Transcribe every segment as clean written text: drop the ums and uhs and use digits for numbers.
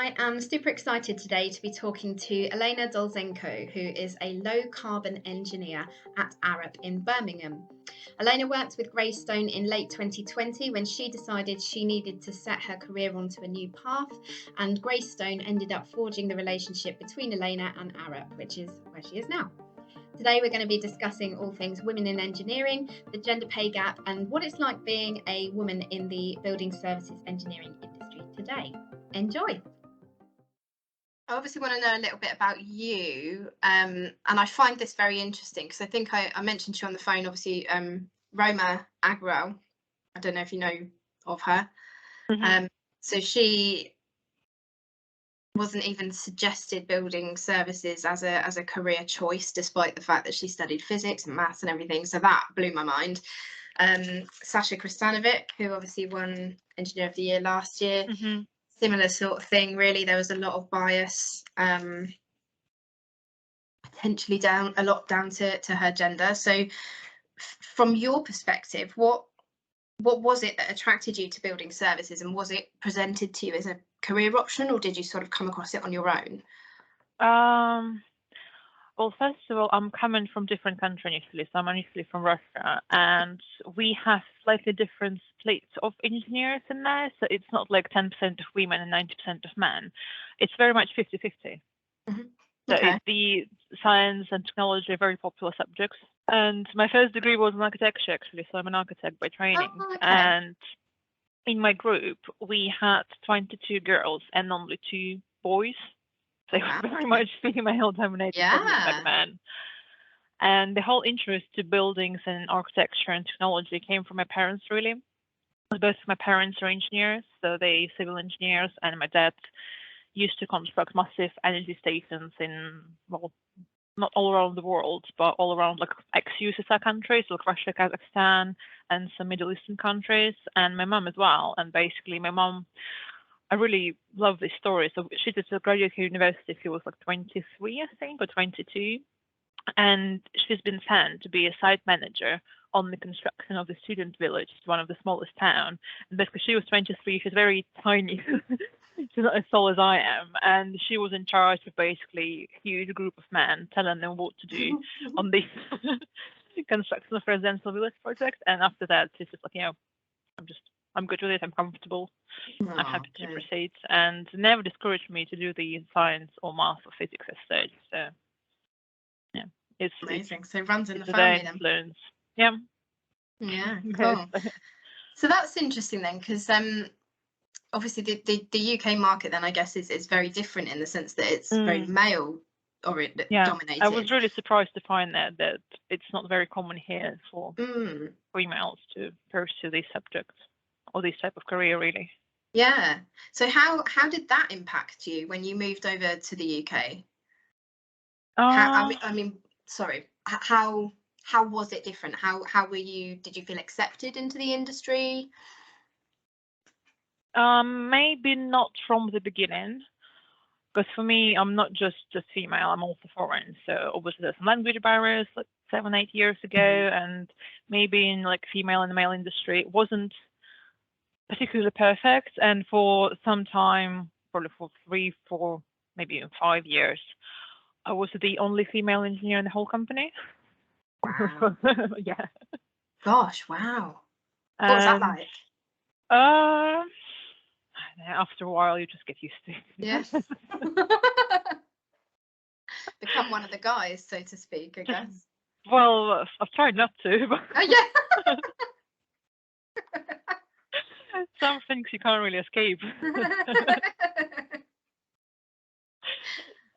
I am super excited today to be talking to Alena Dolzhenko, who is a low-carbon engineer at Arup in Birmingham. Alena worked with Greystone in late 2020 when she decided she needed to set her career onto a new path, and Greystone ended up forging the relationship between Alena and Arup, which is where she is now. Today we're going to be discussing all things women in engineering, the gender pay gap, and what it's like being a woman in the building services engineering industry today. Enjoy! I obviously want to know a little bit about you, and I find this very interesting because I think I mentioned to you on the phone, obviously, Roma Agro. I don't know if you know of her. So she wasn't even suggested building services as a career choice, despite the fact that she studied physics and maths and everything. So that blew my mind. Sasha Kristanovic, who obviously won Engineer of the Year last year, similar sort of thing. Really, there was a lot of bias, potentially down to her gender. So, from your perspective, what was it that attracted you to building services, and was it presented to you as a career option, or did you sort of come across it on your own? Well, first of all, I'm coming from different country initially, so I'm initially from Russia, and we have slightly different splits of engineers in there. So it's not like 10% of women and 90% of men. It's very much 50-50. So the science and technology are very popular subjects. And my first degree was in architecture, actually, so I'm an architect by training. And in my group, we had 22 girls and only 2 boys. They were very much female-dominated back then. And the whole interest to buildings and architecture and technology came from my parents, really. Both of my parents are engineers, so they civil engineers, and my dad used to construct massive energy stations in, well, not all around the world, but all around like ex-USSR countries, like Russia, Kazakhstan, and some Middle Eastern countries, and my mum as well. And basically, my mum, I really love this story. So she did graduate university. She was like 23, I think, or 22. And she's been sent to be a site manager on the construction of the student village, one of the smallest town. And basically, she was 23. She's very tiny. She's not as tall as I am. And she was in charge of basically a huge group of men, telling them what to do on this construction of residential village project. And after that, she's just like, I'm good with it. I'm comfortable. I'm happy to proceed, and never discouraged me to do the science or math or physics as such. So, yeah, it's amazing. So it runs in the family influence. Then. Yeah, cool. So that's interesting then, because obviously the UK market then I guess is very different in the sense that it's very male dominated. I was really surprised to find that it's not very common here for females to pursue these subjects or this type of career, really. Yeah. So how did that impact you when you moved over to the UK? How was it different? How were you? Did you feel accepted into the industry? Maybe not from the beginning, because for me, I'm not just female. I'm also foreign. So obviously there's some language barriers like 7-8 years ago, and maybe in like female and male industry, it wasn't particularly perfect. And for some time, probably for 3, 4, maybe even 5 years, I was the only female engineer in the whole company. Wow. Yeah. Gosh, wow. What was that like? After a while, you just get used to it. Yes. Become one of the guys, so to speak, I guess. Well, I've tried not to, but yeah. Some things you can't really escape.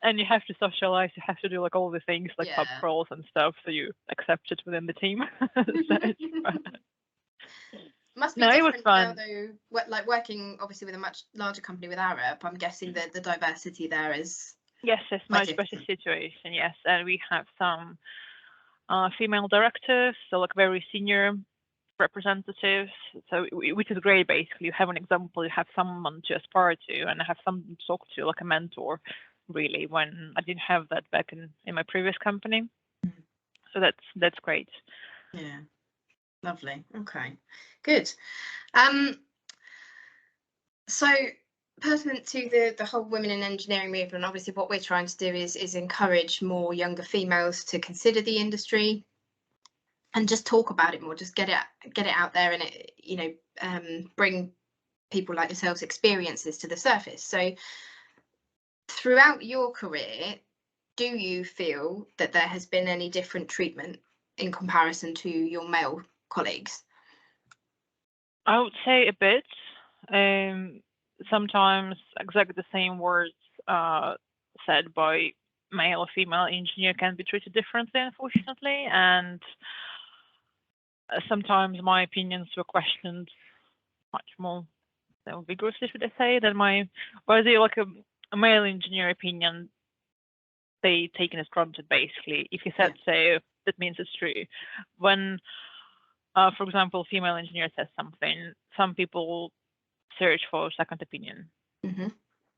And you have to socialize, you have to do like all the things like pub crawls and stuff, so you accept it within the team. Must be different now though, like working obviously with a much larger company with Arup. I'm guessing that the diversity there is it's much better situation, yes. And we have some female directors, so like very senior representatives, so which is great. Basically, you have an example, you have someone to aspire to, and I have someone to talk to, like a mentor, really, when I didn't have that back in my previous company. So that's great. Yeah, lovely. Okay, good. So pertinent to the whole women in engineering movement, obviously what we're trying to do is encourage more younger females to consider the industry and just talk about it more, just get it out there, and it, you know, bring people like yourselves experiences to the surface. So throughout your career, do you feel that there has been any different treatment in comparison to your male colleagues? I would say a bit. Sometimes exactly the same words said by male or female engineer can be treated differently, unfortunately, and sometimes my opinions were questioned much more vigorously, should I say, than my, whether like a male engineer opinion, they taken as granted basically. If he said so, that means it's true. When, for example, female engineer says something, some people search for a second opinion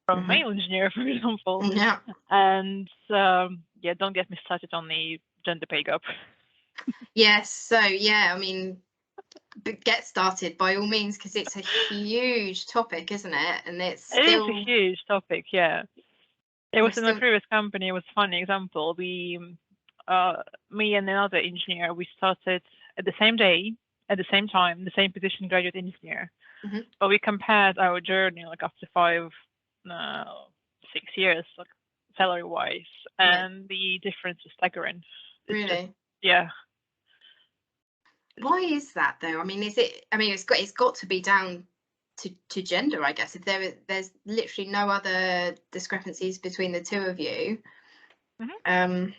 from male engineer, for example. Yeah. And yeah, don't get me started on the gender pay gap. Yes. So yeah, I mean, get started by all means, because it's a huge topic, isn't it? And it's still, it is a huge topic. Yeah, it was in my still... previous company. It was a funny example. We, me and another engineer, we started at the same day, at the same time, the same position, graduate engineer. But we compared our journey like after 5, 6 years, like salary wise, and the difference is staggering. It's Really? just, yeah. Why is that though? I mean, is it? I mean, it's got to be down to gender, I guess. If there's literally no other discrepancies between the two of you, how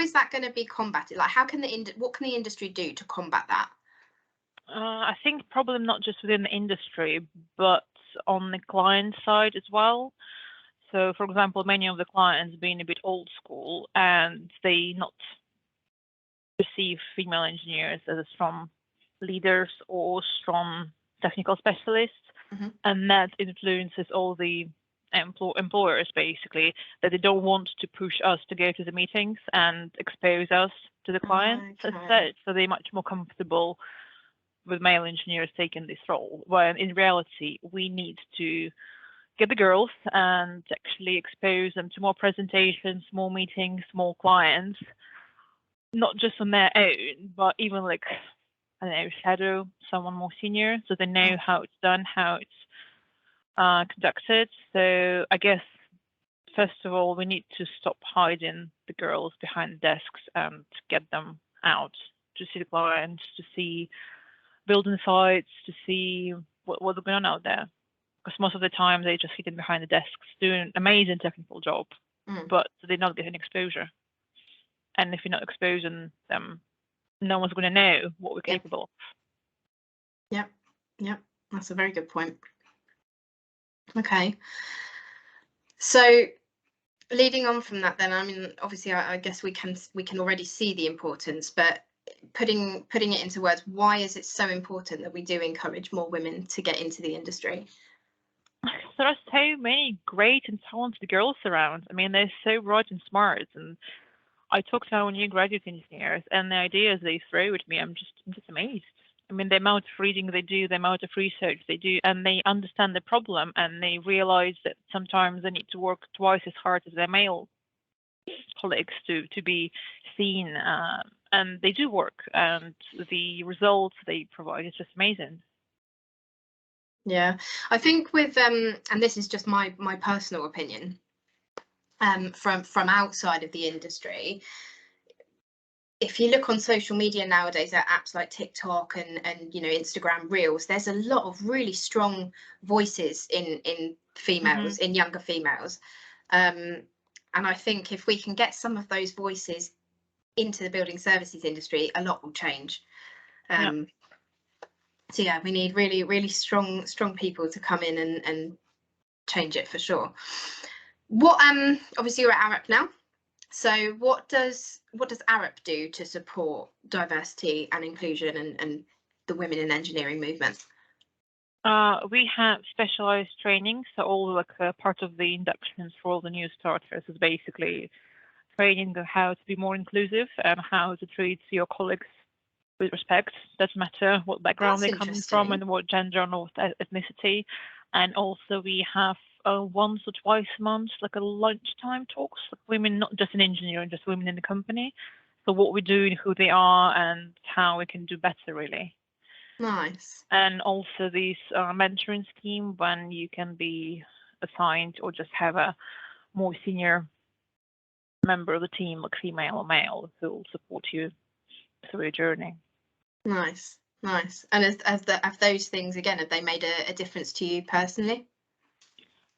is that going to be combated? Like, how can what can the industry do to combat that? I think probably not just within the industry, but on the client side as well. So, for example, many of the clients being a bit old school and they not perceive female engineers as strong leaders or strong technical specialists, and that influences all the employers basically, that they don't want to push us to go to the meetings and expose us to the clients as such. So they're much more comfortable with male engineers taking this role, when in reality we need to get the girls and actually expose them to more presentations, more meetings, more clients, not just on their own, but even like, I don't know, shadow someone more senior so they know how it's done, how it's conducted. So I guess first of all we need to stop hiding the girls behind the desks and get them out to see the clients, to see building sites, to see what's going on out there. Because most of the time they're just sitting behind the desks doing an amazing technical job, but they're not getting exposure. And if you're not exposing them, no one's going to know what we're capable of. Yep, that's a very good point. Okay, so leading on from that, then, I mean, obviously, I guess we can already see the importance, but putting it into words, why is it so important that we do encourage more women to get into the industry? There are so many great and talented girls around. I mean, they're so bright and smart. And I talk to our new graduate engineers, and the ideas they throw at me, I'm just amazed. I mean, the amount of reading they do, the amount of research they do, and they understand the problem, and they realize that sometimes they need to work twice as hard as their male colleagues to be seen. And they do work, and the results they provide is just amazing. Yeah, I think with and this is just my personal opinion, from outside of the industry, if you look on social media nowadays at apps like TikTok and you know, Instagram Reels, there's a lot of really strong voices in females, in younger females, and I think if we can get some of those voices into the building services industry, a lot will change. So yeah, we need really strong people to come in and change it for sure. What obviously you're at Arup now, so what does Arup do to support diversity and inclusion and the women in engineering movement? We have specialized training, so all like part of the inductions for all the new starters is basically training on how to be more inclusive and how to treat your colleagues with respect. Doesn't matter what background they're coming from and what gender or what ethnicity. And also we have once or twice a month, like a lunchtime talks, like women, not just in engineering, just women in the company. So what we do and who they are and how we can do better, really. Nice. And also this mentoring scheme when you can be assigned or just have a more senior member of the team, like female or male, who will support you through your journey. Nice. And have those things, again, have they made a difference to you personally?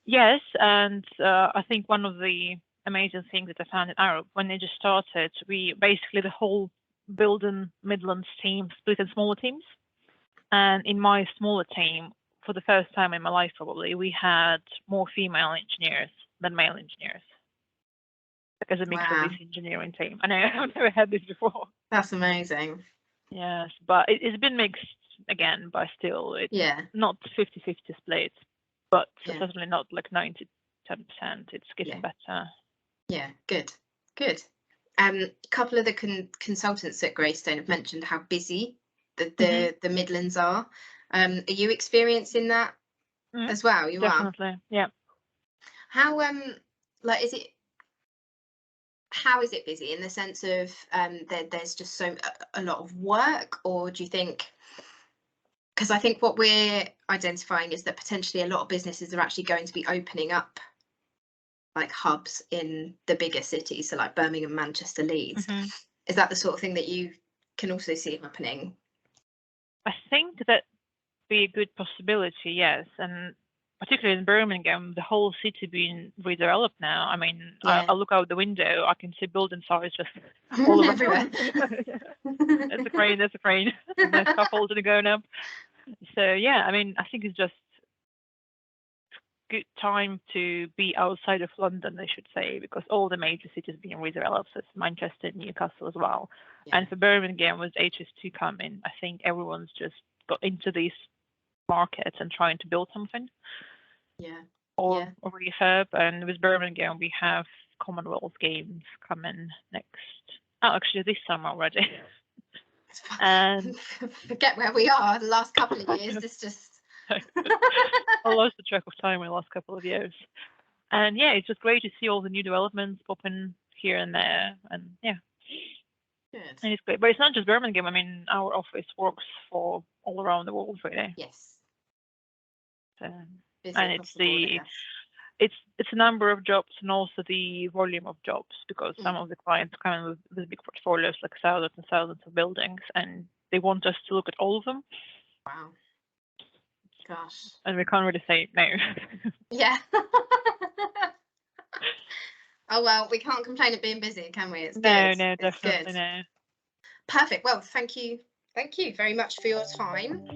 Yes, and I think one of the amazing things that I found in Arab, when they just started, we basically, the whole Building Midlands team split in smaller teams. And in my smaller team, for the first time in my life probably, we had more female engineers than male engineers. Like as a mix of Wow. this engineering team. I know I've never had this before. That's amazing. Yes, but it's been mixed again, but still it's Yeah. not 50-50 split, but Yeah. certainly not like 90-10%. It's getting Yeah. better. Yeah. Good. A couple of the consultants at Greystone have mentioned how busy the Midlands are. Are you experiencing that as well? You are. Definitely, yeah. How like how is it busy in the sense of there's just a lot of work, or do you think, because I think what we're identifying is that potentially a lot of businesses are actually going to be opening up like hubs in the bigger cities, so like Birmingham, Manchester, Leeds. Is that the sort of thing that you can also see happening? I think that be a good possibility, yes, and particularly in Birmingham, the whole city being redeveloped now. I mean, Yeah. I look out the window, I can see building sites just all over Everywhere. There's a crane, there's scaffolding going up. So yeah, I mean, I think it's just good time to be outside of London, I should say, because all the major cities being redeveloped, so it's Manchester, Newcastle as well. Yeah. And for Birmingham, with HS2 coming, I think everyone's just got into these markets and trying to build something. Yeah. Or refurb. And with Birmingham, we have Commonwealth Games coming actually this summer already. And forget where we are. The last couple of years, it's just I lost the track of time in the last couple of years. And yeah, it's just great to see all the new developments popping here and there. And yeah, good. And it's great. But it's not just Birmingham. I mean, our office works for all around the world, really. Yes. So, and it's it's a number of jobs and also the volume of jobs, because some of the clients come in with big portfolios, like thousands and thousands of buildings, and they want us to look at all of them. Wow. Gosh. And we can't really say no. Yeah. Oh well, we can't complain at being busy, can we? It's good. No, definitely no. Perfect. Well, thank you very much for your time.